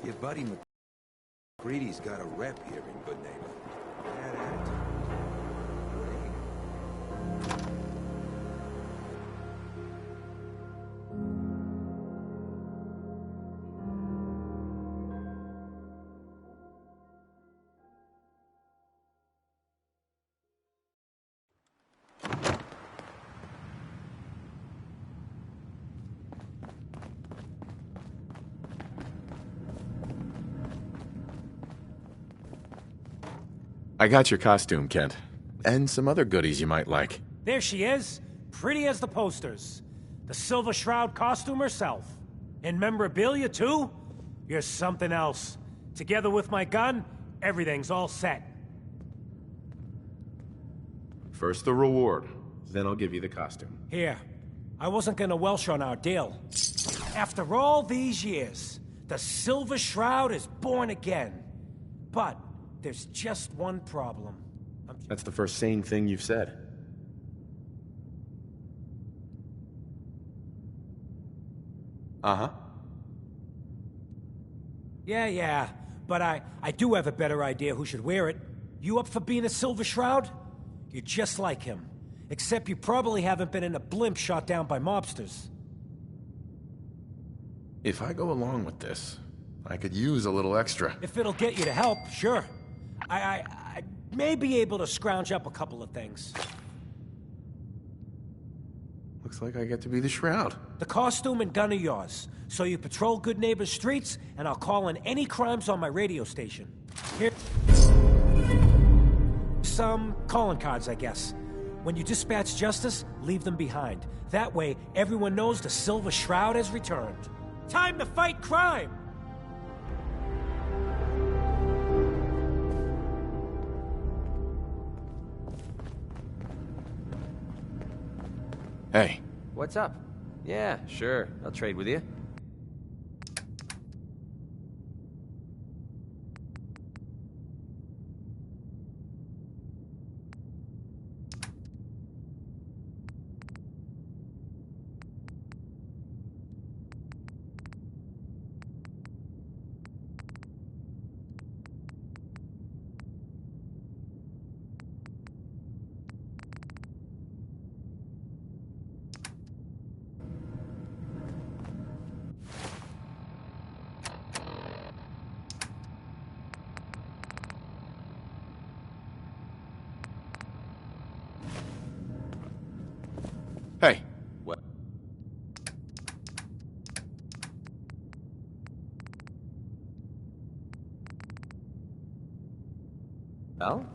Your buddy McCready's got a rep here in Good Neighbor. Bad attitude. I got your costume, Kent. And some other goodies you might like. There she is, pretty as the posters. The Silver Shroud costume herself. And memorabilia, too? You're something else. Together with my gun, everything's all set. First the reward, then I'll give you the costume. Here, I wasn't gonna welsh on our deal. After all these years, the Silver Shroud is born again. But there's just one problem. That's the first sane thing you've said. Uh-huh. Yeah, but I do have a better idea who should wear it. You up for being a Silver Shroud? You're just like him. Except you probably haven't been in a blimp shot down by mobsters. If I go along with this, I could use a little extra. If it'll get you to help, sure. I may be able to scrounge up a couple of things. Looks like I get to be the Shroud. The costume and gun are yours, so you patrol Good Neighbor's streets, and I'll call in any crimes on my radio station. Here... some calling cards, I guess. When you dispatch justice, leave them behind. That way, everyone knows the Silver Shroud has returned. Time to fight crime! Hey. What's up? Yeah, sure. I'll trade with you. Hey. What? Well?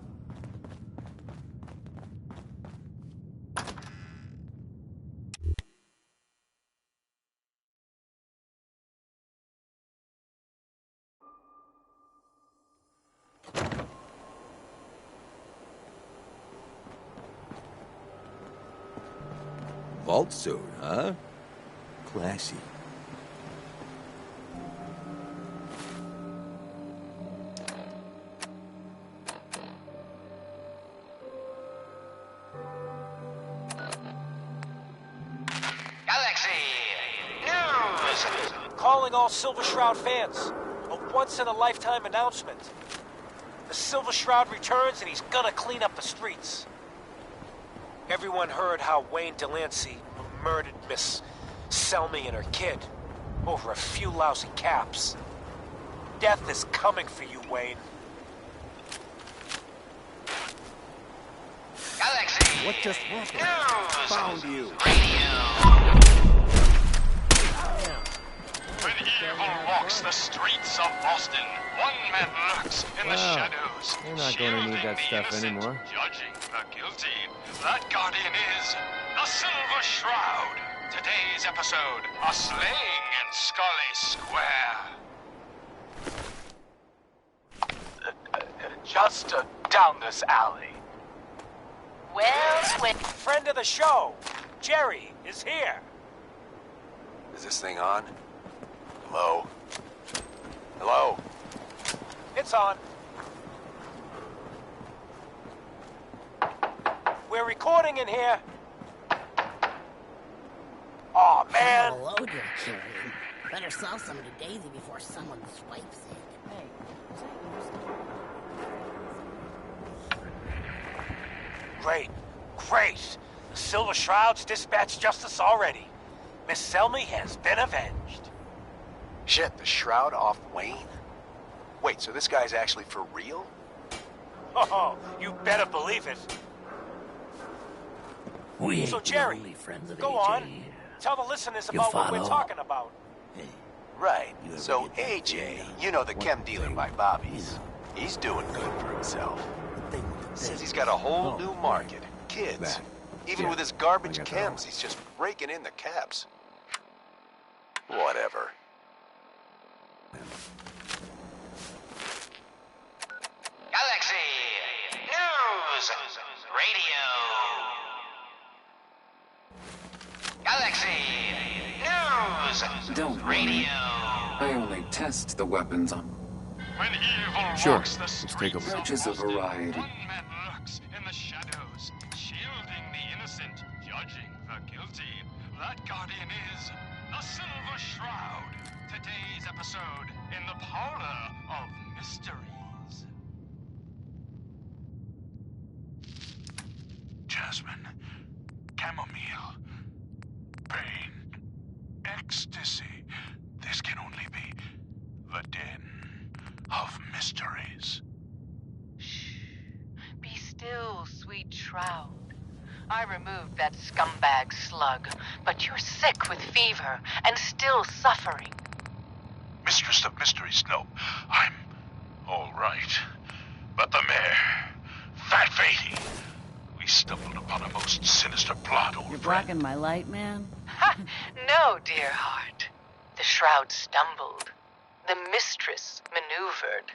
Vault suit, huh? Classy. Galaxy News! Calling all Silver Shroud fans. A once-in-a-lifetime announcement. The Silver Shroud returns and he's gonna clean up the streets. Everyone heard how Wayne Delancey murdered Miss Selmy and her kid over a few lousy caps. Death is coming for you, Wayne. Galaxy! What just happened? News! Found you. When evil walks the streets of Boston, one man lurks in the shadows. We're not going to need that stuff innocent, anymore. Judging the guilty. That guardian is the Silver Shroud. Today's episode, a slaying in Scully Square. Just down this alley. Well, friend of the show, Jerry, is here. Is this thing on? Hello? Hello? It's on. We're recording in here. Oh, Aw, man! Hello there, Karen. Better sell some to Daisy before someone swipes it. Hey, is that yours? Great. Great. The Silver Shroud's dispatched justice already. Miss Selmy has been avenged. Shit, the Shroud off Wayne? Wait, so this guy's actually for real? Oh, you better believe it. We ain't So, the Jerry, only friends of go AJ on. here. Tell the listeners You about what we're follow? talking about. Hey, Right. You ever So get that AJ, thing you know, the done? chem dealer by Bobby's, he's doing good for himself. the thing with the Says thing. he's got a whole Oh, new market. Kids. That. Even Yeah, with his garbage I got that chems, one. he's just raking in the cabs. Whatever. Galaxy News Radio. Galaxy News Don't worry. Radio. I only test the weapons on When evil Sure, walks the let's take a streets look. of Just a Austin, variety. one man lurks in the shadows, shielding the innocent, judging the guilty. That guardian is the Silver Shroud. Today's episode in the Parlor of Mysteries. Jasmine, chamomile, pain, ecstasy. This can only be the den of mysteries. Be still, sweet Shroud. I removed that scumbag slug, but you're sick with fever and still suffering. Mistress of Mysteries, no, I'm all right. But the mayor, Fat Fatey, we stumbled upon a most sinister plot, old You're friend. blocking my light, man? Ha! No, dear heart. The Shroud stumbled. The mistress maneuvered.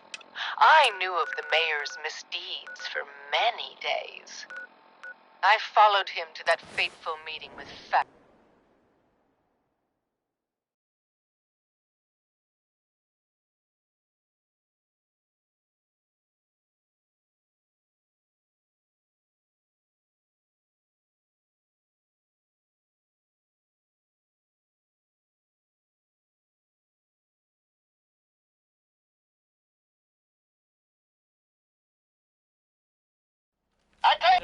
I knew of the mayor's misdeeds for many days. I followed him to that fateful meeting with Fat.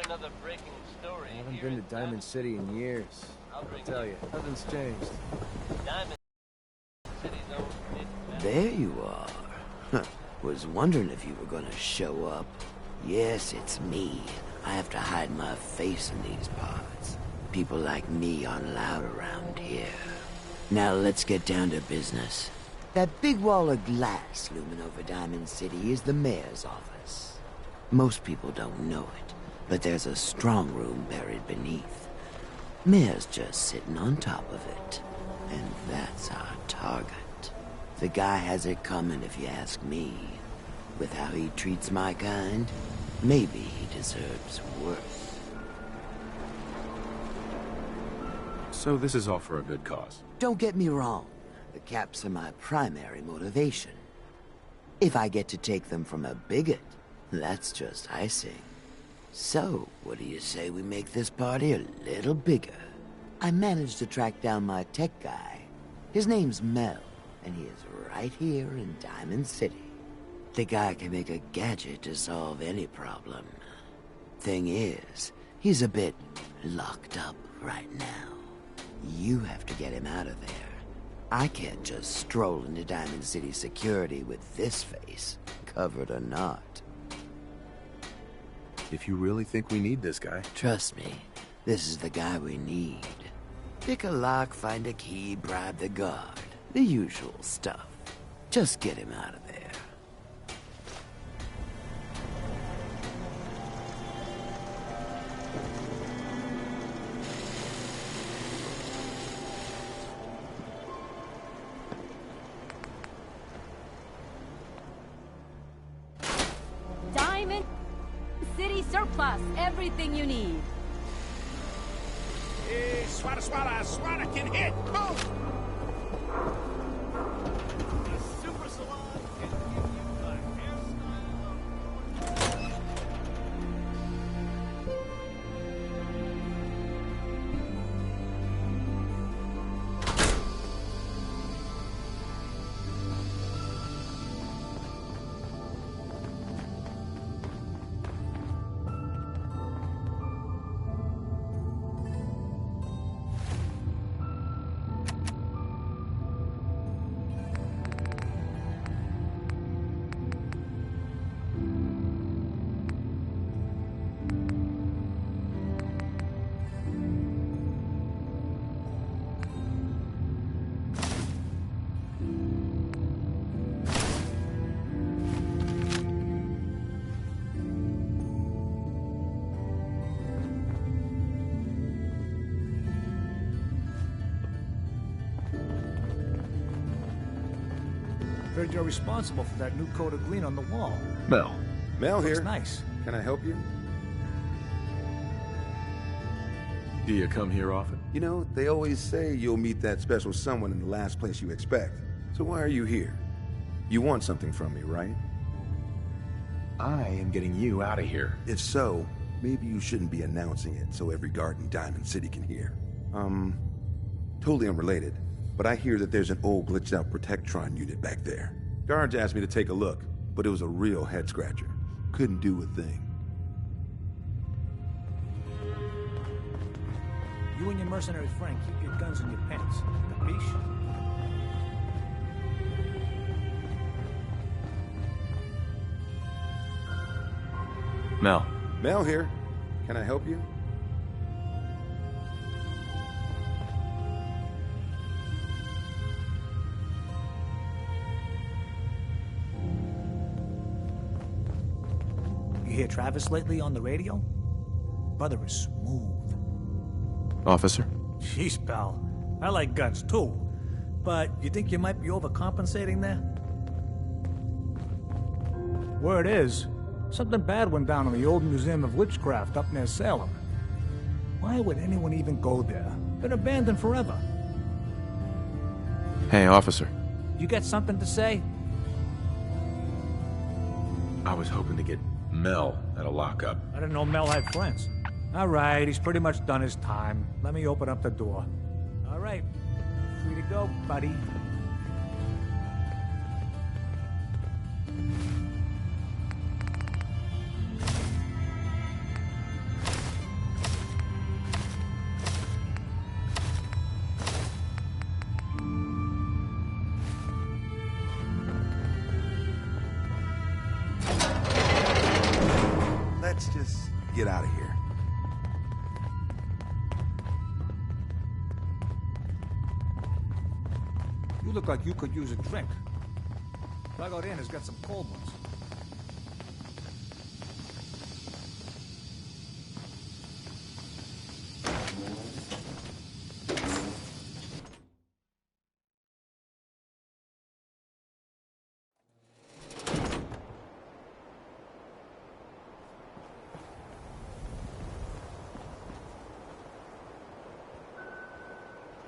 Another breaking story. I haven't been to Diamond City in years. I'll tell you, nothing's changed. Diamond City's own. There you are. Was wondering if you were gonna show up. Yes, it's me. I have to hide my face in these parts. People like me aren't allowed around here. Now let's get down to business. That big wall of glass looming over Diamond City is the mayor's office. Most people don't know it, but there's a strong room buried beneath. Mayor's just sitting on top of it. And that's our target. The guy has it coming if you ask me. With how he treats my kind, maybe he deserves worse. So this is all for a good cause. Don't get me wrong. The caps are my primary motivation. If I get to take them from a bigot, that's just icing. So, what do you say we make this party a little bigger? I managed to track down my tech guy. His name's Mel, and he is right here in Diamond City. The guy can make a gadget to solve any problem. Thing is, he's a bit locked up right now. You have to get him out of there. I can't just stroll into Diamond City security with this face, covered or not. If you really think we need this guy. Trust me, this is the guy we need. Pick a lock, find a key, bribe the guard. The usual stuff. Just get him out of there. Diamond City surplus, everything you need. Hey, swata, swata, swata can hit. Boom! The Super Salon can give you a hairstyle. Heard you're responsible for that new coat of green on the wall. Mel. Mel here. Looks nice. Can I help you? Do you come here often? You know, they always say you'll meet that special someone in the last place you expect. So why are you here? You want something from me, right? I am getting you out of here. If so, maybe you shouldn't be announcing it so every guard in Diamond City can hear. Totally unrelated, but I hear that there's an old glitched out Protectron unit back there. Guards asked me to take a look, but it was a real head scratcher. Couldn't do a thing. You and your mercenary friend keep your guns in your pants. Capiche? Mel. Mel here. Can I help you? You hear Travis lately on the radio? Brother is smooth. Officer? Jeez, pal. I like guns too. But you think you might be overcompensating there? Word is, something bad went down in the old Museum of Witchcraft up near Salem. Why would anyone even go there? Been abandoned forever. Hey, officer. You got something to say? I was hoping to get Mel at a lockup. I didn't know Mel had friends. All right, he's pretty much done his time. Let me open up the door. All right, free to go, buddy. Let's just get out of here. You look like you could use a drink. Dugout Inn has got some cold ones.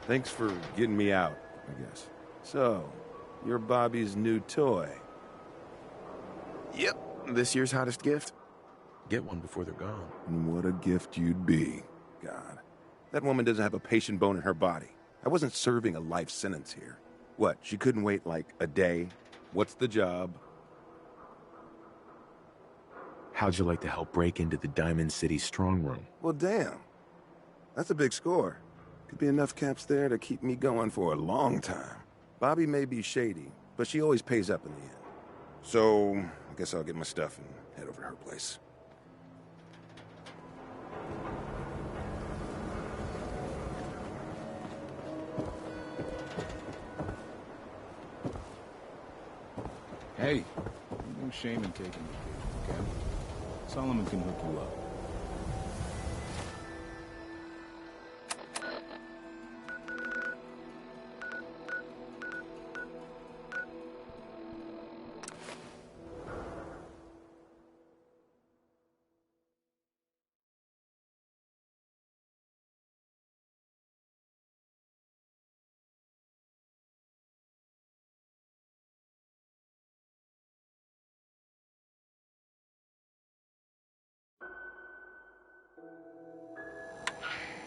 Thanks for getting me out, I guess. So, you're Bobby's new toy. Yep. This year's hottest gift. Get one before they're gone. And what a gift you'd be. God. That woman doesn't have a patient bone in her body. I wasn't serving a life sentence here. What, she couldn't wait like a day? What's the job? How'd you like to help break into the Diamond City strong room? Well, damn. That's a big score. Could be enough caps there to keep me going for a long time. Bobby may be shady, but she always pays up in the end. So, I guess I'll get my stuff and head over to her place. Hey, no shame in taking the kid, okay? Solomon can hook you up.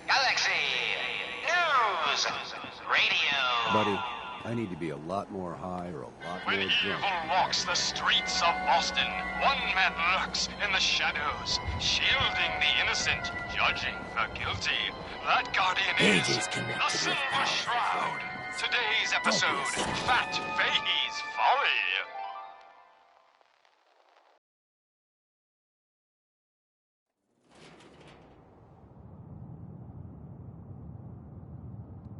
Galaxy News Radio. Buddy, I need to be a lot more high or a lot When more evil drunk. walks the streets of Boston, one man lurks in the shadows, shielding the innocent, judging the guilty. That guardian It is is connected the with Silver power, Shroud. friend. Today's episode, Don't be a fool. Fat Fahey's Folly.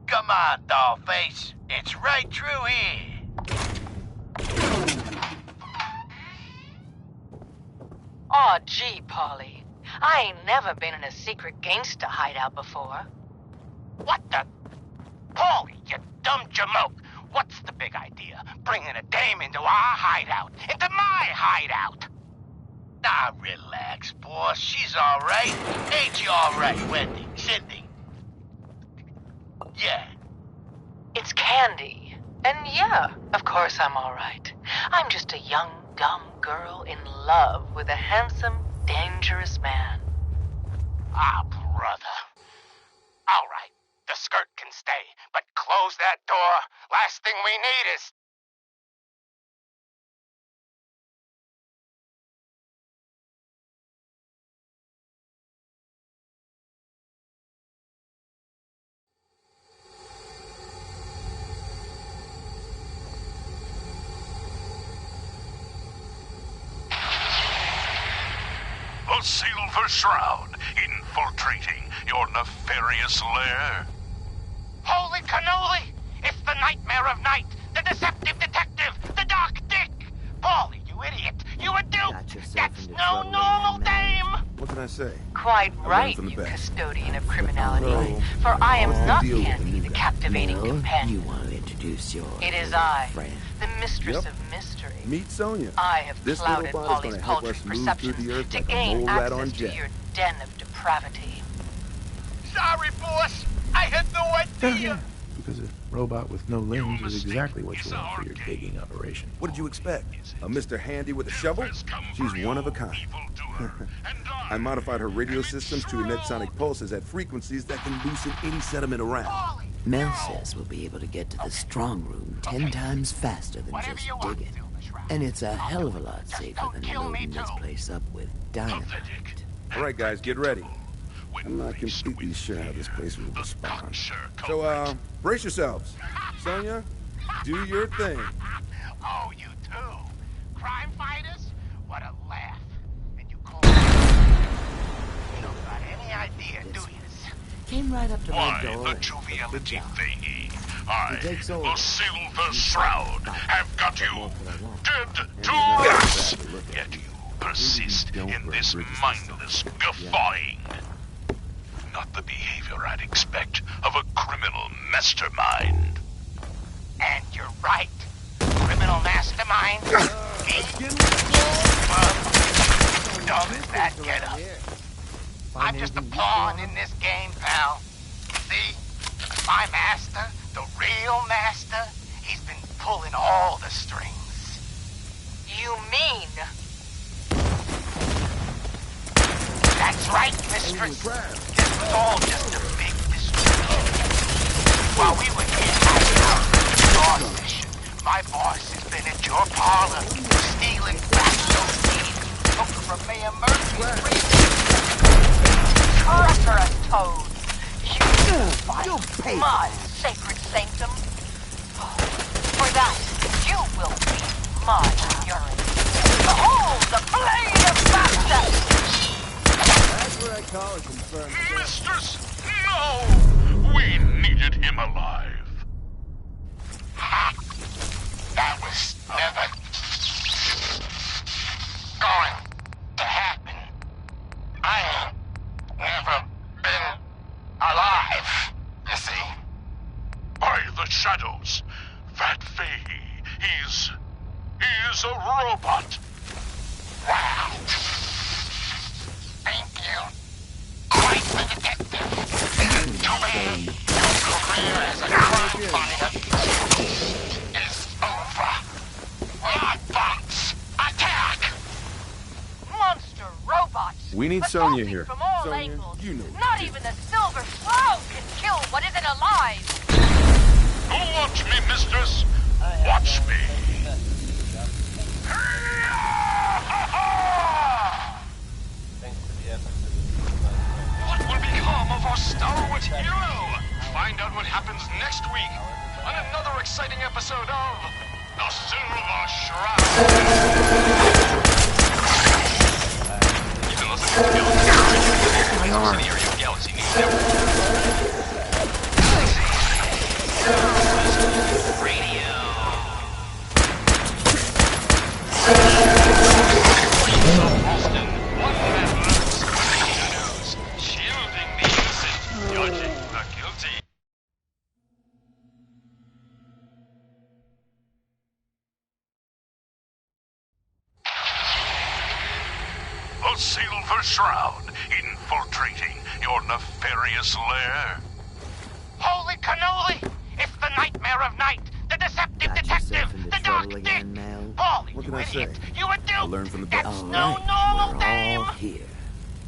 Come on, dollface. It's right through here. Aw, gee, Polly. I ain't never been in a secret gangster hideout before. What the? Paulie, you dumb jamoke. What's the big idea? bringing a dame into our hideout. Into my hideout. Ah, relax, boss. She's all right. Ain't she all right, Wendy? Cindy? Yeah. It's Candy. And yeah, of course I'm all right. I'm just a young, dumb girl in love with a handsome, dangerous man. Ah, brother. All right, the skirt can stay, but close that door. Last thing we need is... The Silver Shroud, infiltrating your nefarious lair. Holy cannoli! It's the Nightmare of Night, the Deceptive Detective, the Dark Dick! Paulie, you idiot! You a dupe! That's no normal dame! What can I say? Quite right, from the you best. custodian of criminality. Hello. For I am What's the not deal with Candy, the captivating No, companion. you want to introduce your It is little I, friend. the mistress Yep. of mystery. Meet Sonia. I have This clouded little bot is Polly's gonna help paltry us move through perceptions the earth to like a gain mole rat access on to jet. your den of depravity. Sorry, boss! I had no idea! Because a robot with no limbs is exactly what you want for your digging operation. What did you expect? A Mr. Handy with a shovel? She's one of a kind. I modified her radio systems to emit sonic pulses at frequencies that can loosen any sediment around. Mel says we'll be able to get to the strong room 10 times faster than just digging. And it's a hell of a lot safer than loading this place up with dynamite. All right, guys, get ready. I'm not completely sure how this place will respond. So, brace yourselves. Sonia, do your thing. Oh, you too? Crime fighters? What a laugh. And you call... You don't got any idea, do you? Came right up to my Why, door. the joviality thingy. I, the Silver Shroud, have got you dead to rights. Yet you persist in this mindless guffawing. Not the behavior I'd expect of a criminal mastermind. And you're right. Criminal mastermind? Me? Well, dumb as that get up. I'm just a pawn in this game, pal. See? My master, the real master, he's been pulling all the strings. You mean? That's right, mistress. This was all just a big distraction. While we were here hanging out in your session, my boss has been at your parlor, stealing fractal seeds you took from Mayor Murphy's Treacherous toad! You fight my sacred sanctum. For that, you will be my urine. Behold the blade of master! That's what I call a confirmed. Mistress, no! We needed him alive. Ha! That was never going to happen. I ain't never been alive, you see. By the shadows, that Fahey, he's a robot. Wow. Thank you. Quite the detective. Too bad your career as a crime fighter is over. Robots, attack! Monster robots! We need Sonia here. From all Sonia, angles. you know Not even the Silver Shroud can kill what isn't alive! Watch me, mistress. Watch me. What will become of our stalwart hero? Find out what happens next week on another exciting episode of The Silver Shroud. You can listen to Galaxy News Network. Silver Shroud infiltrating your nefarious lair? Holy cannoli! It's the Nightmare of Night, the deceptive detective, the dark dick! Paulie, What can you I say? idiot! You would do! I learned from the best. That's no normal name! Here.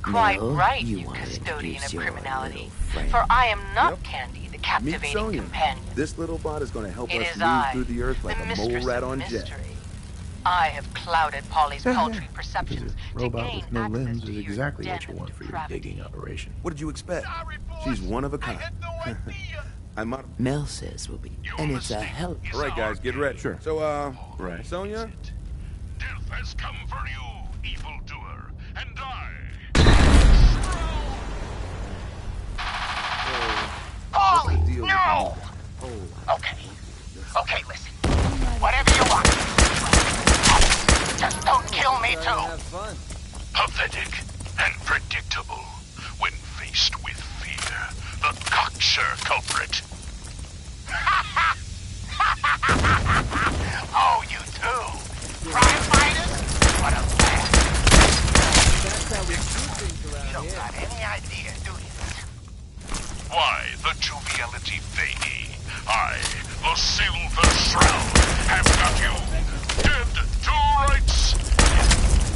Quite Mel, right, you you wanna custodian introduce of your criminality. little friend. For I am not Yep. Candy, the Meet captivating Sonia. companion. This little bot is going to help It us is move I, through the earth like the a mole mistress rat of on jet. mystery. I have clouded Polly's paltry perceptions A to robot gain with no access limbs to is your exactly den what you of want for your depravity. digging operation. What did you expect? She's one of a kind. I might. Mel says we'll be, and it's a hell. All right, guys, get ready. Sure. So, Right. Sonia. Death has come for you, evildoer, and I. Paulie, no! Okay. Okay, listen. Whatever you want. Just don't kill me, too. Pathetic and predictable when faced with fear. The cocksure culprit. Oh, you too. Crime fighters? What a plan. You don't got any idea, do you? Why, the joviality fadey. I, the Silver Shroud, have got you dead to rights.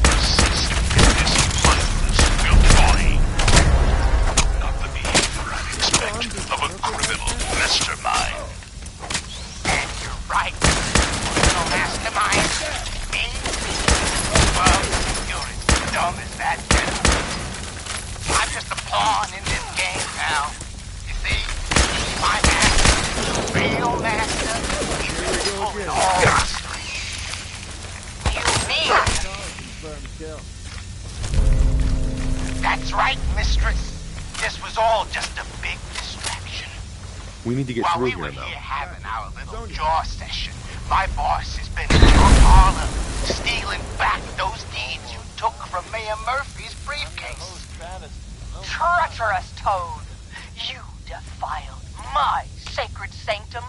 Persist in this mindless guilty. Not the behavior I expect of a criminal mastermind. And you're right. Criminal mastermind. Me? Well, you're as dumb as that kid. I'm just a pawn in this game now. You see? My master, the real master, he's pulling all the strings. You mean? That's right, mistress. This was all just a big distraction. We need to get While through we here, were Mel. here having our little jaw session, my boss has been in your parlor, stealing back those deeds you took from Mayor Murphy's briefcase. Treacherous toad! You defiled my sacred sanctum.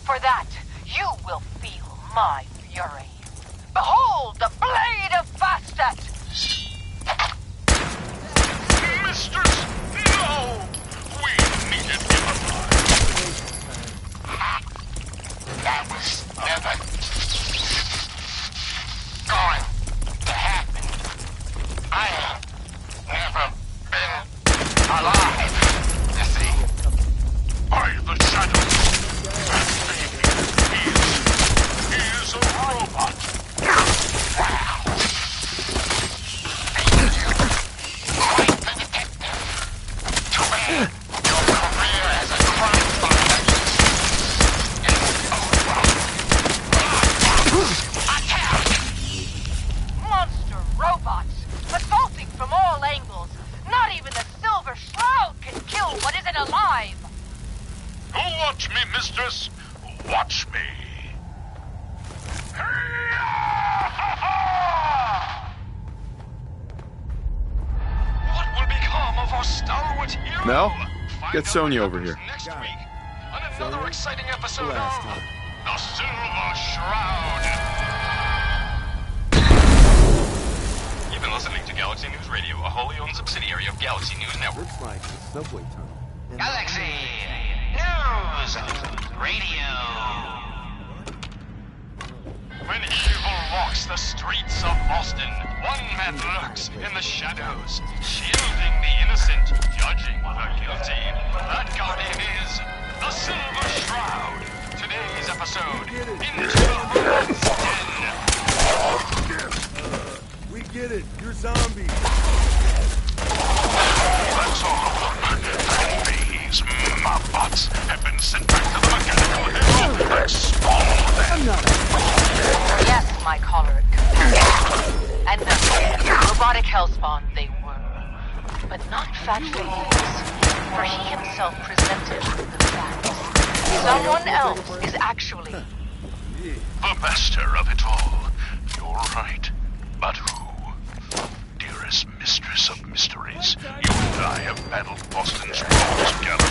For that, you will feel my fury. Behold the blade of Bastet! Mistress, no! We needed him alive. That was never going to happen. I have never been alive, you see. By the shadows. He is a robot. Wow. To end your career as a crime fighter is over. Monster robots, assaulting from all angles. Not even the Silver Shroud can kill what isn't alive. Watch me, mistress. Watch me. What will become of our stalwart hero? Mel, Find get out Sonia what over here. happens next week on another exciting episode of The Silver Shroud. You've been listening to Galaxy News Radio, a wholly owned subsidiary of Galaxy News Network. Looks like the subway tunnel. Galaxy News Radio. When evil walks the streets of Boston, one man lurks in the shadows, shielding the innocent, judging the guilty. That guardian is the Silver Shroud. Today's episode, Into the Robot's Den. We get it. You're zombies. That's all of them. These Mobbots have been sent back to the mechanical hill and spawned them. Yes, my choleric companion. And the robotic hellspawn they were. But not fat babies, for he himself presented the facts. Someone else is actually... The master of it all. You're right. But who? Dearest mistress of mysteries, you and I have battled Boston's rogues together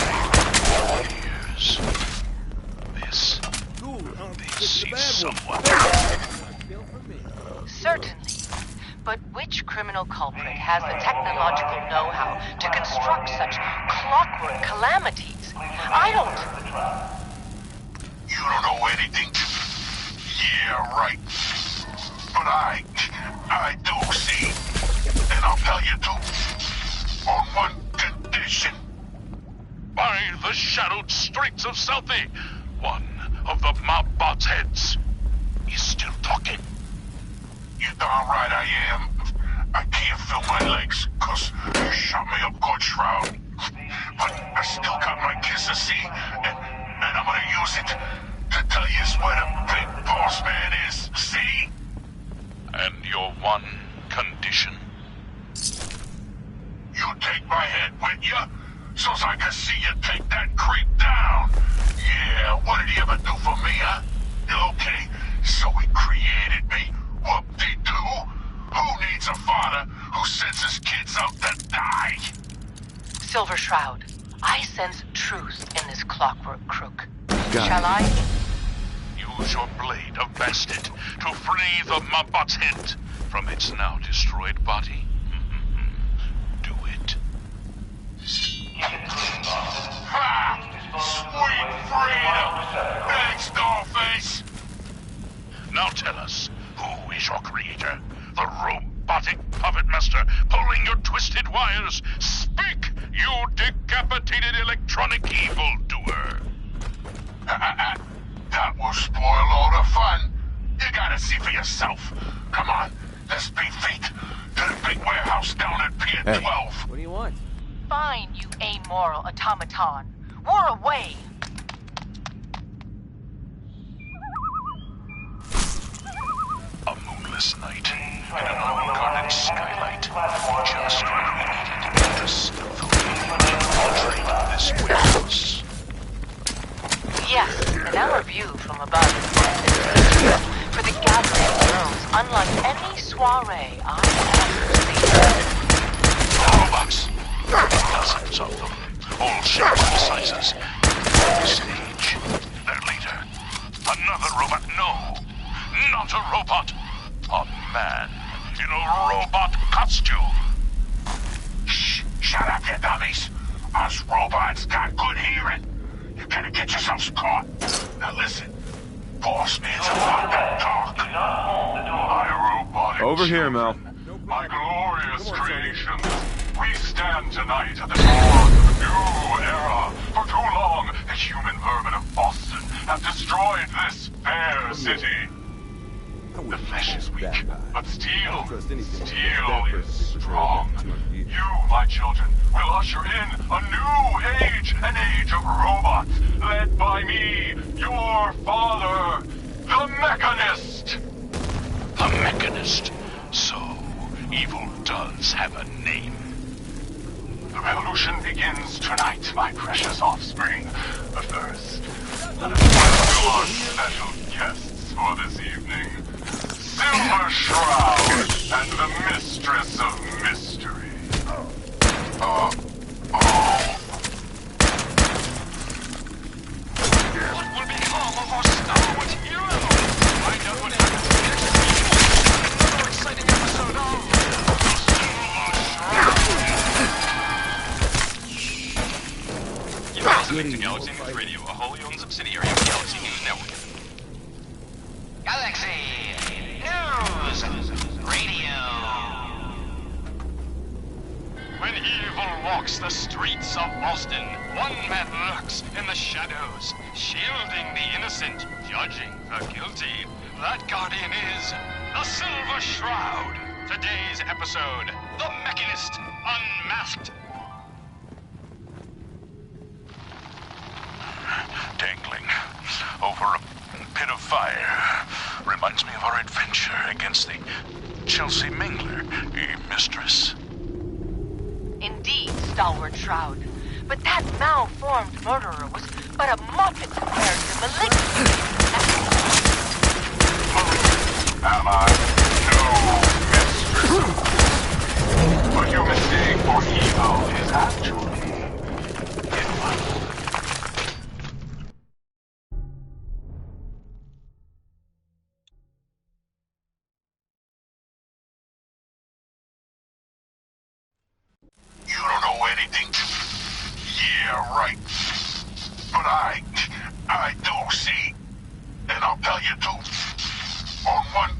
for years. This is someone. Certainly. But which criminal culprit has the technological know-how to construct such clockwork calamities? I don't... You don't know anything? Yeah, right. But I do see. And I'll tell you too. On one condition. By the shadowed streets of Southie, one of the mob bot's heads is still talking. You darn right I am. I can't feel my legs, 'cause you shot me up good, Shroud. But I still got my kiss of sea, and I'm gonna use it to tell you where the big boss man is, see? And your one condition? You take my head with you, so's I can see you take that creep down. Yeah, what did he ever do for me, huh? Okay, so he created me. Whoop-de-doo. Who needs a father who sends his kids out to die? Silver Shroud, I sense truth in this clockwork crook. Got Shall it. I? Use your blade of Bastet to free the Mabot's head from its now destroyed body. Do it. Ha! Sweet freedom! Thanks, Dollface! Now tell us, who is your creator? The robotic puppet master pulling your twisted wires? Speak, you decapitated electronic evildoer! That will spoil all the fun. You gotta see for yourself. Come on, let's be feet to the big warehouse down at Pier 12. What do you want? Fine, you amoral automaton. We're away. A moonless night and an unguarded skylight just what we needed to stealthily infiltrate this warehouse. Yes, and our view from above is perfect. For the gathering of girls, unlike any soiree I ever seen. Robots. Dozens of them. All shapes and sizes. The stage. Their leader. Another robot. No. Not a robot. A man in a robot costume. Shh. Shut up, you dummies. Us robots got good hearing. You gotta get yourselves caught. Now listen. Boss man's about to talk. My robotic Over here, Mel. My glorious creations. We stand tonight at the dawn of a new era. For too long, the human vermin of Boston have destroyed this fair city. The flesh is weak, but steel is strong. You, my children, will usher in a new age, an age of robots, led by me, your father, the Mechanist. The Mechanist. So, evil does have a name. The revolution begins tonight, my precious offspring. But first, let us welcome our special guests for this evening. Silver Shroud and the Mistress of Mystery. What will become of our stalwart hero? Find out what happens next. Another exciting episode of You're listening to Galaxy News Radio, a wholly owned subsidiary of Galaxy News Network. Galaxy News Radio. When evil walks the streets of Boston, one man lurks in the shadows, shielding the innocent, judging the guilty. That guardian is the Silver Shroud. Today's episode, The Mechanist Unmasked. Dangling over a pit of fire reminds me of our adventure against the Chelsea Mingler, mistress. Indeed, stalwart Shroud. But that malformed murderer was but a muppet compared to the malignant. Am I? No, mistress. What you mistake for evil is actually I'll tell you to. On one